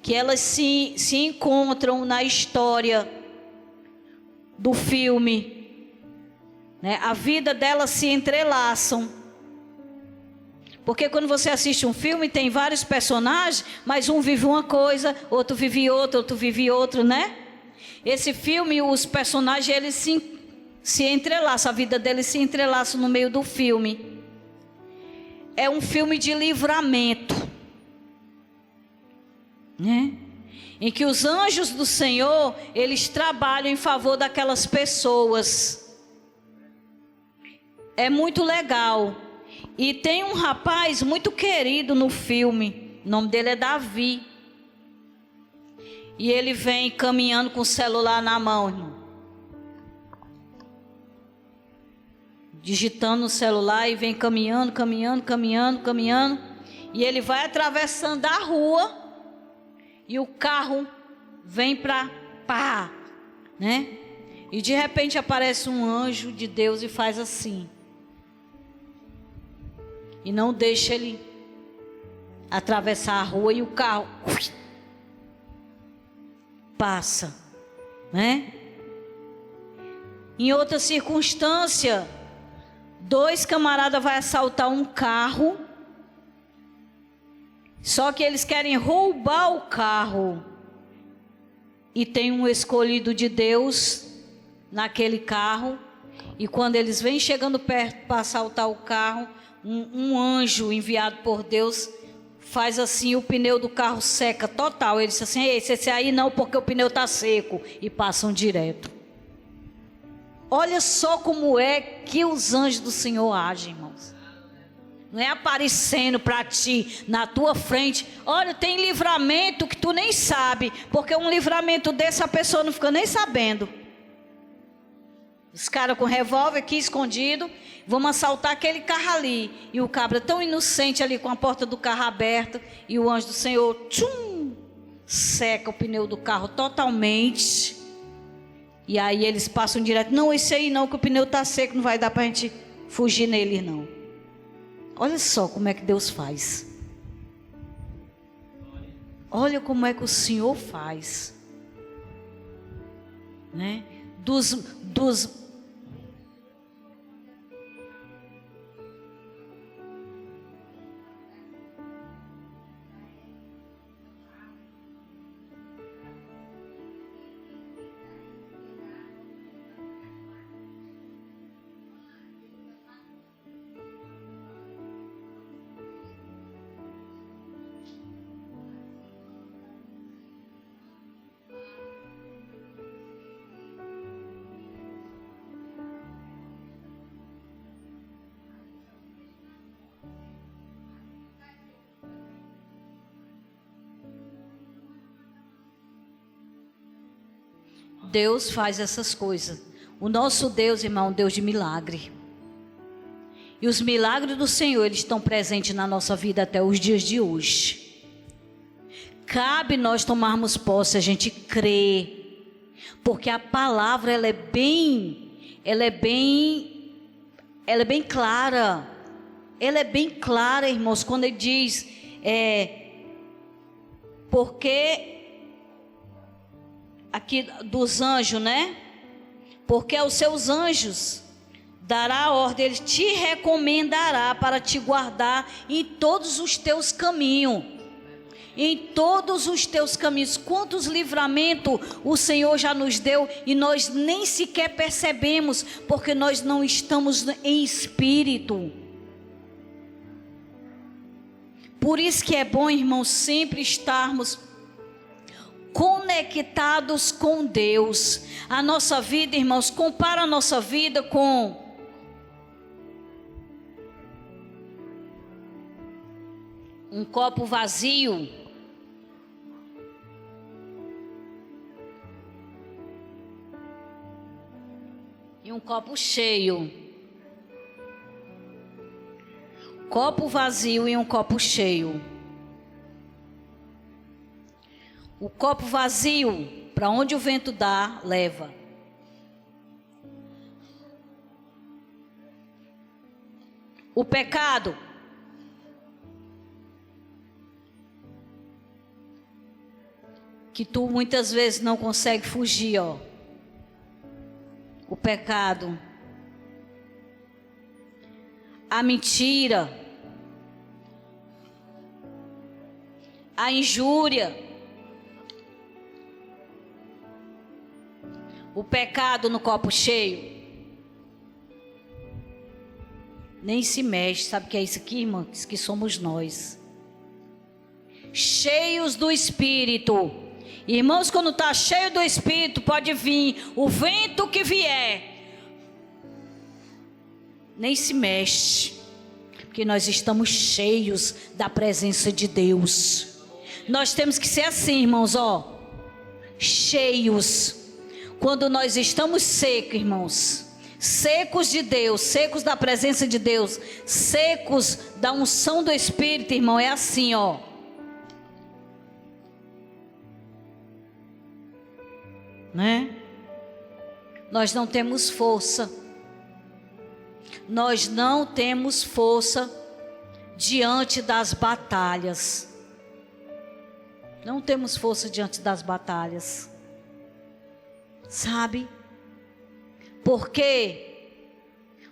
que elas se encontram na história do filme, né? A vida delas se entrelaçam. Porque quando você assiste um filme, tem vários personagens, mas um vive uma coisa, outro vive outra, outro vive outra, né? Esse filme, os personagens, eles se entrelaçam, a vida deles se entrelaça no meio do filme. É um filme de livramento, né? Em que os anjos do Senhor, eles trabalham em favor daquelas pessoas. É muito legal. E tem um rapaz muito querido no filme, o nome dele é Davi. E ele vem caminhando com o celular na mão, irmão. Digitando no celular e vem caminhando. E ele vai atravessando a rua e o carro vem para pá, né? E de repente aparece um anjo de Deus e faz assim. E não deixa ele atravessar a rua e o carro passa, né? Em outra circunstância, 2 camaradas vão assaltar um carro, só que eles querem roubar o carro. E tem um escolhido de Deus naquele carro. E quando eles vêm chegando perto para assaltar o carro, um anjo enviado por Deus faz assim, o pneu do carro seca total. Ele diz assim: esse aí não, porque o pneu está seco. E passam direto. Olha só como é que os anjos do Senhor agem, irmãos. Não é aparecendo para ti, na tua frente. Olha, tem livramento que tu nem sabe, porque um livramento desse a pessoa não fica nem sabendo. Os caras com revólver aqui escondido, vamos assaltar aquele carro ali. E o cabra tão inocente ali com a porta do carro aberta. E o anjo do Senhor, tchum, seca o pneu do carro totalmente. E aí eles passam direto. Não, esse aí não, que o pneu está seco, não vai dar para a gente fugir nele não. Olha só como é que Deus faz. Olha como é que o Senhor faz, né? Deus faz essas coisas. O nosso Deus, irmão, é um Deus de milagre. E os milagres do Senhor, eles estão presentes na nossa vida até os dias de hoje. Cabe nós tomarmos posse, a gente crer. Porque a palavra, ela é bem clara. Ela é bem clara, irmãos, quando ele diz, porque aqui dos anjos, né? Porque aos seus anjos dará a ordem, ele te recomendará para te guardar em todos os teus caminhos. Em todos os teus caminhos. Quantos livramentos o Senhor já nos deu e nós nem sequer percebemos, porque nós não estamos em espírito. Por isso que é bom, irmãos, sempre estarmos conectados com Deus. A nossa vida, irmãos, compara a nossa vida com um copo vazio. E um copo cheio. Copo vazio e um copo cheio. O copo vazio, para onde o vento dá, leva. O pecado, que tu muitas vezes não consegue fugir, ó. O pecado. A mentira. A injúria. O pecado no copo cheio. Nem se mexe. Sabe o que é isso aqui, irmão? Isso que somos nós. Cheios do Espírito. Irmãos, quando está cheio do Espírito, pode vir o vento que vier. Nem se mexe. Porque nós estamos cheios da presença de Deus. Nós temos que ser assim, irmãos, ó. Cheios. Quando nós estamos secos, irmãos, secos de Deus, secos da presença de Deus, secos da unção do Espírito, irmão, é assim, ó. Né? Nós não temos força. Nós não temos força diante das batalhas. Não temos força diante das batalhas. Sabe? Porque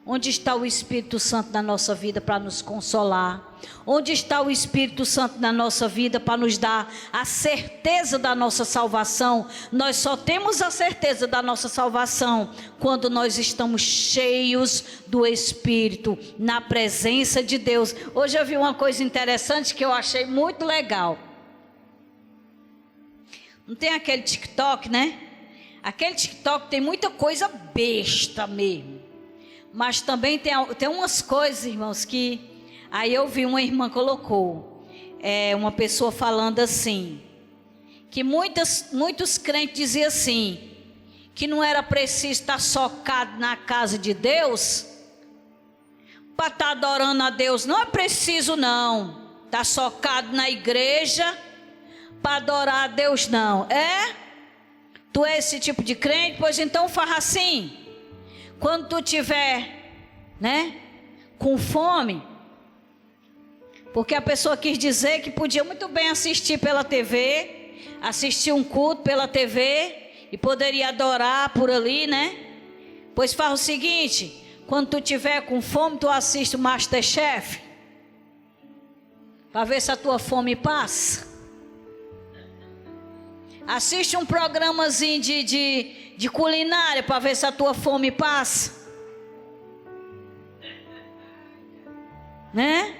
onde está o Espírito Santo na nossa vida para nos consolar? Onde está o Espírito Santo na nossa vida para nos dar a certeza da nossa salvação? Nós só temos a certeza da nossa salvação quando nós estamos cheios do Espírito, na presença de Deus. Hoje eu vi uma coisa interessante que eu achei muito legal. Não tem aquele TikTok, né? Aquele TikTok tem muita coisa besta mesmo. Mas também tem umas coisas, irmãos, que... Aí eu vi uma irmã colocou. Uma pessoa falando assim. Que muitos crentes diziam assim. Que não era preciso estar socado na casa de Deus. Para estar adorando a Deus. Não é preciso não. Estar socado na igreja. Para adorar a Deus não. Tu é esse tipo de crente? Pois então faz assim. Quando tu tiver, né, com fome, porque a pessoa quis dizer que podia muito bem assistir pela TV, assistir um culto pela TV e poderia adorar por ali, né? Pois faz o seguinte, quando tu tiver com fome, tu assiste o MasterChef, para ver se a tua fome passa. Assiste um programazinho de culinária para ver se a tua fome passa. Né?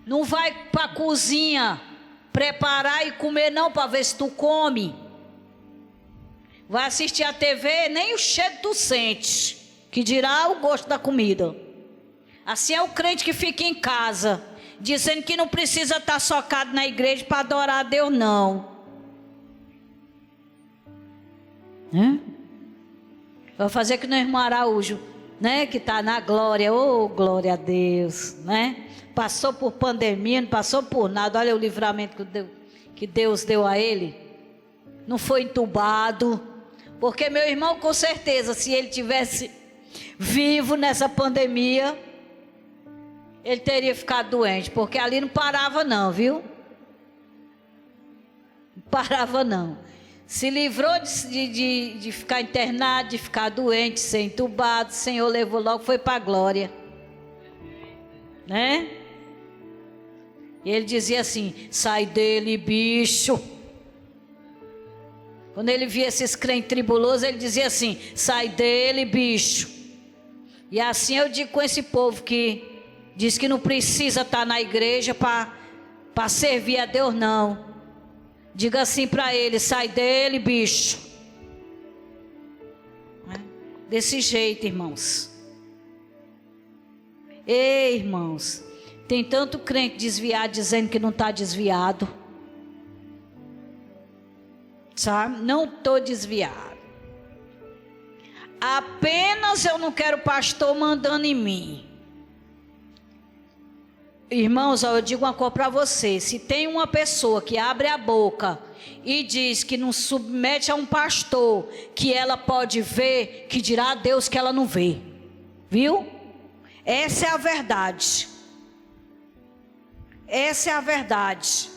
Não vai para a cozinha preparar e comer não para ver se tu come. Vai assistir a TV, nem o cheiro tu sente, que dirá o gosto da comida. Assim é o crente que fica em casa, dizendo que não precisa estar socado na igreja para adorar a Deus, não. Vou fazer que no irmão Araújo, né? Que está na glória, oh glória a Deus, né? Passou por pandemia, não passou por nada. Olha o livramento que Deus deu a ele. Não foi entubado. Porque meu irmão, com certeza, se ele tivesse vivo nessa pandemia, ele teria ficado doente, porque ali não parava não, viu? Não parava não. Se livrou de ficar internado, de ficar doente, ser entubado. O Senhor levou logo, foi para a glória. Né? E ele dizia assim, sai dele, bicho. Quando ele via esses crentes tribulosos, ele dizia assim, sai dele, bicho. E assim eu digo com esse povo que diz que não precisa estar na igreja para servir a Deus, não. Diga assim para ele: sai dele, bicho. Desse jeito, irmãos. Ei, irmãos, tem tanto crente desviado dizendo que não está desviado. Sabe? Não estou desviado. Apenas eu não quero pastor mandando em mim. Irmãos, eu digo uma coisa para você: se tem uma pessoa que abre a boca e diz que não submete a um pastor, que ela pode ver, que dirá a Deus que ela não vê. Viu? Essa é a verdade. Essa é a verdade.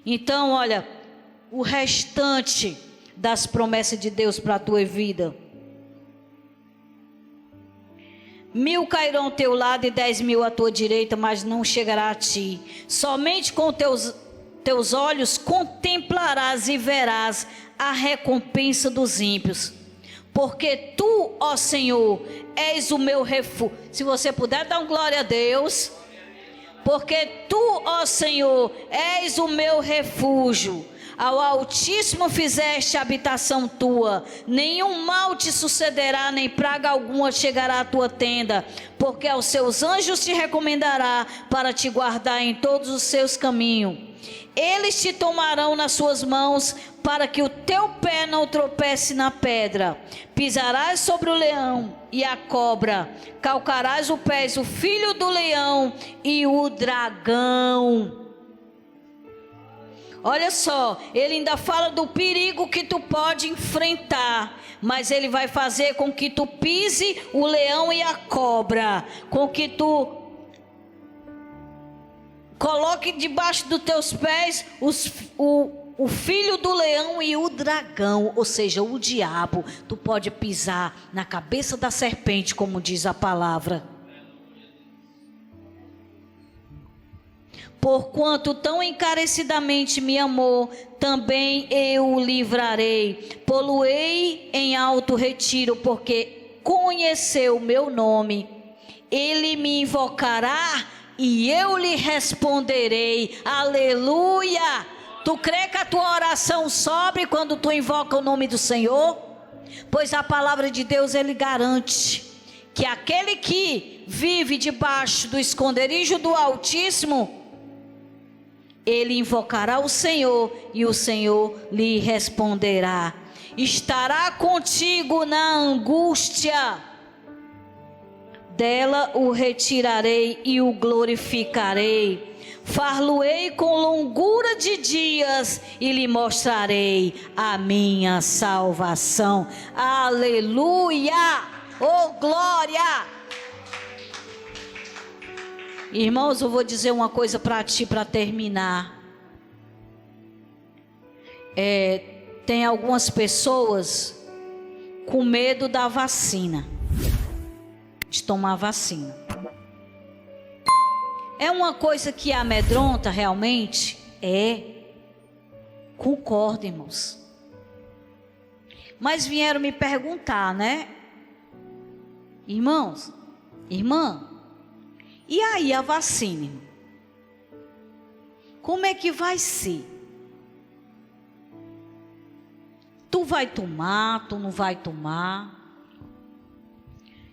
Então, olha, o restante das promessas de Deus para a tua vida: 1.000 cairão ao teu lado e 10.000 à tua direita, mas não chegará a ti. Somente com teus olhos contemplarás e verás a recompensa dos ímpios. Porque tu, ó Senhor, és o meu refúgio. Se você puder dar glória a Deus. Porque tu, ó Senhor, és o meu refúgio. Ao Altíssimo fizeste a habitação tua. Nenhum mal te sucederá, nem praga alguma chegará à tua tenda. Porque aos seus anjos te recomendará para te guardar em todos os seus caminhos. Eles te tomarão nas suas mãos, para que o teu pé não tropece na pedra. Pisarás sobre o leão e a cobra, calcarás o pés, o filho do leão e o dragão. Olha só, ele ainda fala do perigo que tu pode enfrentar, mas ele vai fazer com que tu pise o leão e a cobra, com que tu coloque debaixo dos teus pés o filho do leão e o dragão, ou seja, o diabo. Tu pode pisar na cabeça da serpente, como diz a palavra. Porquanto tão encarecidamente me amou, também eu o livrarei. Poluei em alto retiro, porque conheceu o meu nome. Ele me invocará e eu lhe responderei. Aleluia! Tu crê que a tua oração sobe quando tu invoca o nome do Senhor? Pois a palavra de Deus, ele garante que aquele que vive debaixo do esconderijo do Altíssimo, ele invocará o Senhor e o Senhor lhe responderá. Estará contigo na angústia, dela o retirarei e o glorificarei. Far-lo-ei com longura de dias e lhe mostrarei a minha salvação. Aleluia! Oh, glória! Irmãos, eu vou dizer uma coisa para ti, para terminar. Tem algumas pessoas com medo da vacina, de tomar vacina. É uma coisa que amedronta realmente? Concordo, irmãos. Mas vieram me perguntar, né? Irmãos, irmã, e aí a vacina? Como é que vai ser? Tu vai tomar, tu não vai tomar?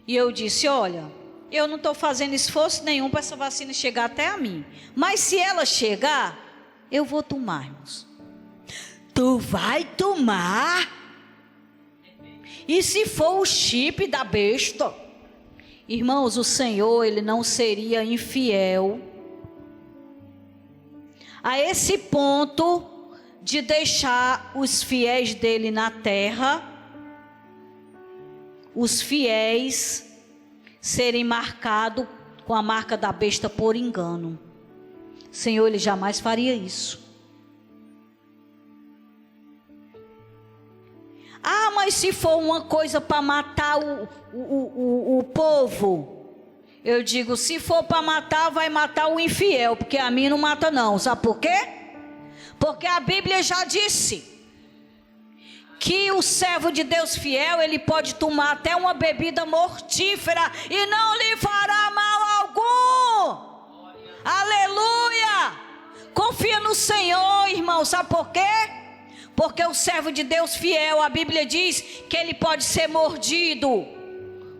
E eu disse, olha, eu não estou fazendo esforço nenhum para essa vacina chegar até a mim. Mas se ela chegar, eu vou tomar, irmãos. Tu vai tomar? E se for o chip da besta? Irmãos, o Senhor, ele não seria infiel a esse ponto de deixar os fiéis dele na terra, os fiéis serem marcados com a marca da besta por engano. O Senhor, ele jamais faria isso. Ah, mas se for uma coisa para matar o povo, eu digo, se for para matar, vai matar o infiel, porque a mim não mata não. Sabe por quê? Porque a Bíblia já disse que o servo de Deus fiel, ele pode tomar até uma bebida mortífera e não lhe fará mal algum. Aleluia! Confia no Senhor, irmão. Sabe por quê? Porque o servo de Deus fiel, a Bíblia diz que ele pode ser mordido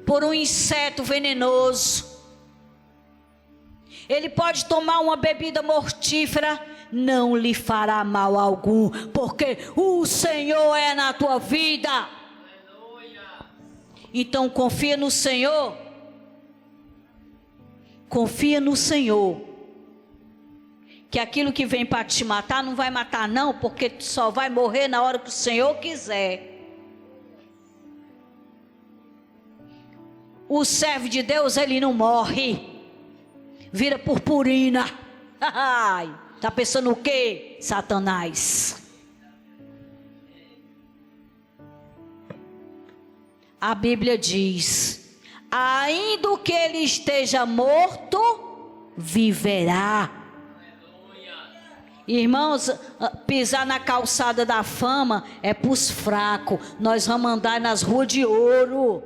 por um inseto venenoso. Ele pode tomar uma bebida mortífera, não lhe fará mal algum, porque o Senhor é na tua vida. Então confia no Senhor. Confia no Senhor. Que aquilo que vem para te matar, não vai matar não, porque tu só vai morrer na hora que o Senhor quiser. O servo de Deus, ele não morre. Vira purpurina. Tá pensando o quê, Satanás? A Bíblia diz: ainda que ele esteja morto, viverá. Irmãos, pisar na calçada da fama é para os fracos. Nós vamos andar nas ruas de ouro.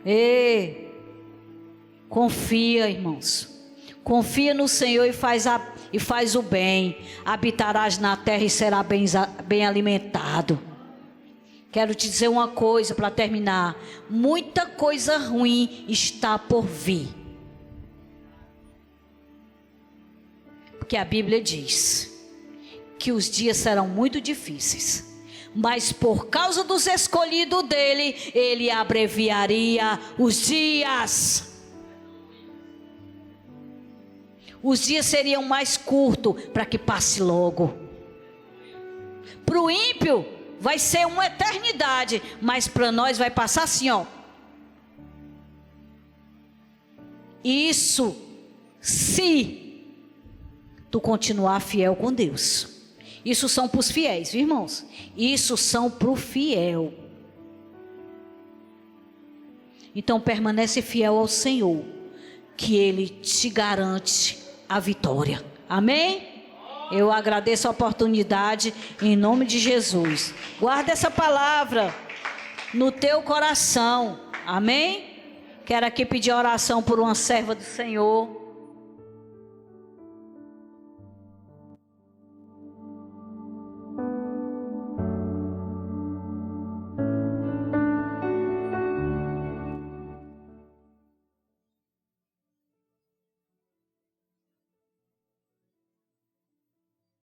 Ei, confia, irmãos. Confia no Senhor e faz o bem. Habitarás na terra e será bem alimentado. Quero te dizer uma coisa para terminar. Muita coisa ruim está por vir. Porque a Bíblia diz que os dias serão muito difíceis, mas por causa dos escolhidos dele, ele abreviaria os dias. Os dias seriam mais curtos para que passe logo. Para o ímpio vai ser uma eternidade, mas para nós vai passar assim, ó. Isso se tu continuar fiel com Deus. Isso são para os fiéis, viu, irmãos? Isso são para o fiel. Então permanece fiel ao Senhor, que Ele te garante a vitória. Amém? Eu agradeço a oportunidade em nome de Jesus. Guarda essa palavra no teu coração. Amém? Quero aqui pedir oração por uma serva do Senhor.